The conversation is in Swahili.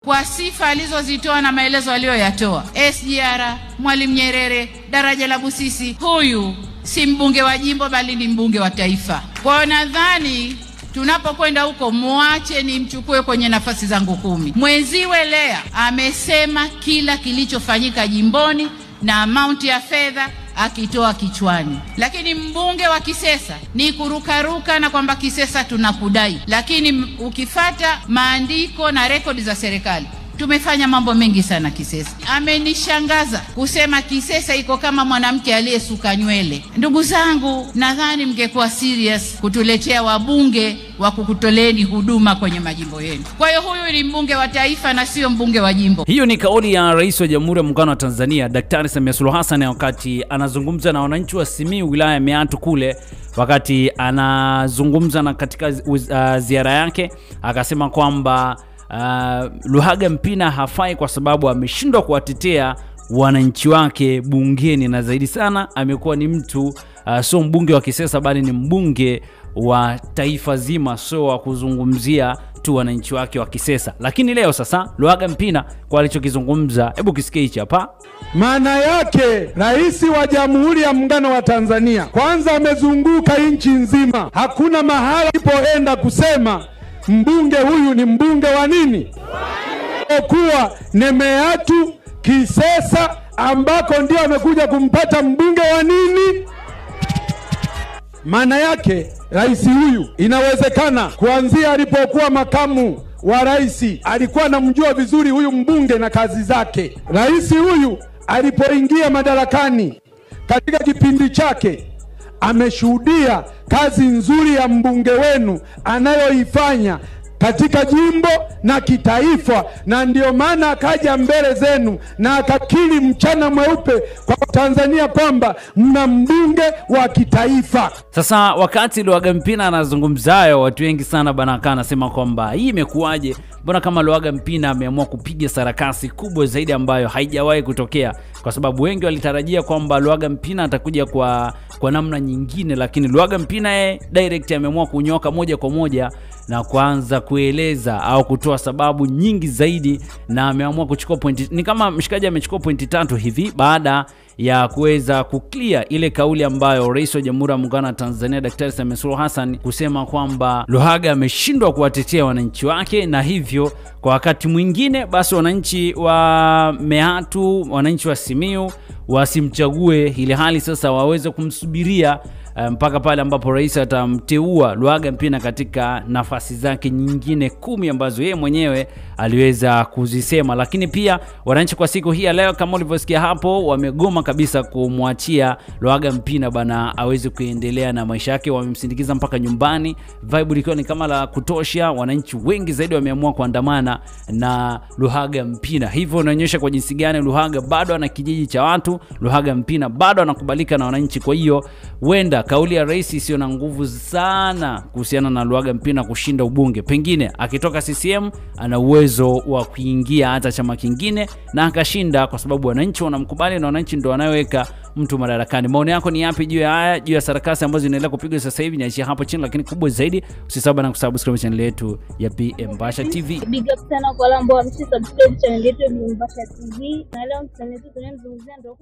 kwa sifa alizozitoa na maelezo aliyoyatoa. SGR, Mwalimu Nyerere, daraja la Busisi, huyu si mbunge wa jimbo bali ni mbunge wa taifa. Kwa nadhani tunapokwenda huko muache nimchukue kwenye nafasi zangu 10. Mwenziwe Lea amesema kila kilichofanyika jimboni na amount ya fedha akitoa kichwani. Lakini mbunge wa Kisesa ni kurukaruka na kwamba Kisesa tunakudai. Lakini ukifata maandiko na rekodi za serikali, tumefanya mambo mengi sana Kisesa. Amenishangaza kusema Kisesa iko kama mwanamke aliyesuka nywele. Ndugu zangu, nadhani mngekuwa serious kutuletea wabunge wa kukutoleni huduma kwenye majimbo yenu. Kwa hiyo huyu ni mbunge wa taifa na sio mbunge wa jimbo. Hiyo ni kauli ya Rais wa Jamhuri ya Muungano wa Tanzania Daktari Samia Suluhu Hassan wakati anazungumza na wananchi wa Simiyu wilaya ya Meatu kule, wakati anazungumza na katika ziara yake akasema kwamba Luhaga Mpina hafai kwa sababu ameshindwa kuwatetea wananchi wake bungeni, na zaidi sana amekuwa ni mtu sio mbunge wa Kisesa bali ni mbunge wa taifa zima, sio wa kuzungumzia tu wananchi wake wa Kisesa. Lakini leo sasa Luhaga Mpina kwa alichokizungumza, hebu kisikie hichi hapa. Maana yake Rais wa Jamhuri ya Muungano wa Tanzania kwanza amezunguka nchi nzima, hakuna mahala alipoenda kusema mbunge huyu ni mbunge wa nini? Kuwa ni Meatu Kisesa ambako ndio amekuja kumpata mbunge wa nini? Maana yake rais huyu inawezekana kuanzia alipokuwa makamu wa rais alikuwa anamjua vizuri huyu mbunge na kazi zake. Rais huyu alipoingia madarakani katika kipindi chake ameshuhudia kazi nzuri ya mbunge wenu anayoifanya katika jimbo na kitaifa, na ndio maana akaja mbele zenu na akakiri mchana mweupe kwa Tanzania kwamba mna mbunge wa kitaifa. Sasa wakati Luhaga Mpina anazungumzayo, watu wengi sana banaka anasema kwamba hii imekuaje? Mbona kama Luhaga Mpina ameamua kupiga sarakasi kubwa zaidi ambayo haijawahi kutokea? Kwa sababu wengi walitarajia kwamba Luhaga Mpina atakuja kwa namna nyingine, lakini Luhaga Mpina direct ameamua kunyoka moja kwa moja na kuanza kueleza au kutoa sababu nyingi zaidi, na ameamua kuchukua pointi. Ni kama mshikaji amechukua pointi 3 hivi baada ya kuweza kuclear ile kauli ambayo Rais wa Jamhuri ya Muungano wa Tanzania Daktari Samia Suluhu Hassan kusema kwamba Luhaga ameshindwa kuwatetea wananchi wake, na hivyo kwa wakati mwingine basi wananchi wa Meatu, wananchi wa Simiyu wasimchague, ili hali sasa waweze kumsubiria mpaka pale ambapo rais atamteua Luhaga Mpina katika nafasi zake nyingine 10 ambazo yeye mwenyewe aliweza kuzisema. Lakini pia wananchi kwa siku hii ya leo kama ulivyosikia hapo wamegoma kabisa kumwachia Luhaga Mpina bana aweze kuendelea na maisha yake, wamemsindikiza mpaka nyumbani, vibe likiwa ni kama la kutosha. Wananchi wengi zaidi wameamua kuandamana na Luhaga Mpina. Hivyo inaonyesha kwa jinsi gani Luhaga bado ana kijiji cha watu, Luhaga Mpina bado anakubalika na wananchi. Kwa hiyo wenda kauli ya rais sio na nguvu sana kuhusiana na Luhaga Mpina kushinda ubunge. Pengine akitoka CCM ana uwezo wa kuingia hata chama kingine na akashinda, kwa sababu wananchi wanamkubali na wananchi ndio wanayoweka mtu madarakani. Maoni yako ni yapi juu ya haya, juu ya sarakasi ambazo zinaendelea kupigwa sasa hivi? Niachia hapo chini, lakini kubwa zaidi usisahau na kusubscribe channel yetu ya PM Basha TV. Big up sana kwa wale ambao wamesubscribe channel yetu ya PM Basha TV. Na leo tunazungumzia ndio